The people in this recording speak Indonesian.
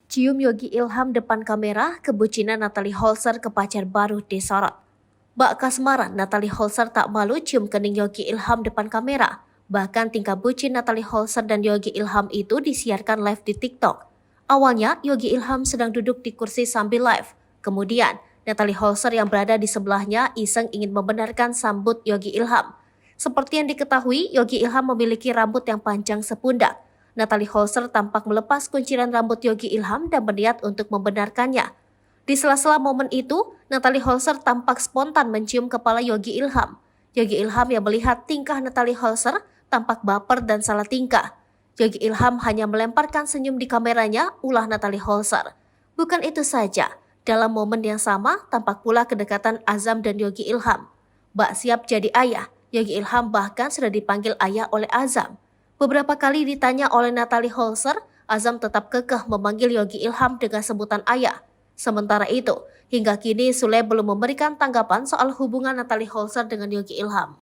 Cium Yogi Ilham depan kamera, kebucinan Natalie Holzer ke pacar baru disorot. Bak kasmaran, Natalie Holzer tak malu cium kening Yogi Ilham depan kamera. Bahkan tingkah bucin Natalie Holzer dan Yogi Ilham itu disiarkan live di TikTok. Awalnya, Yogi Ilham sedang duduk di kursi sambil live. Kemudian, Natalie Holzer yang berada di sebelahnya iseng ingin membenarkan sambut Yogi Ilham. Seperti yang diketahui, Yogi Ilham memiliki rambut yang panjang sepundak. Natalie Holzer tampak melepas kunciran rambut Yogi Ilham dan berniat untuk membenarkannya. Di sela-sela momen itu, Natalie Holzer tampak spontan mencium kepala Yogi Ilham. Yogi Ilham yang melihat tingkah Natalie Holzer tampak baper dan salah tingkah. Yogi Ilham hanya melemparkan senyum di kameranya, ulah Natalie Holzer. Bukan itu saja, dalam momen yang sama tampak pula kedekatan Azam dan Yogi Ilham. Bak siap jadi ayah, Yogi Ilham bahkan sudah dipanggil ayah oleh Azam. Beberapa kali ditanya oleh Natalie Holzer, Azam tetap kekeh memanggil Yogi Ilham dengan sebutan ayah. Sementara itu, hingga kini Sule belum memberikan tanggapan soal hubungan Natalie Holzer dengan Yogi Ilham.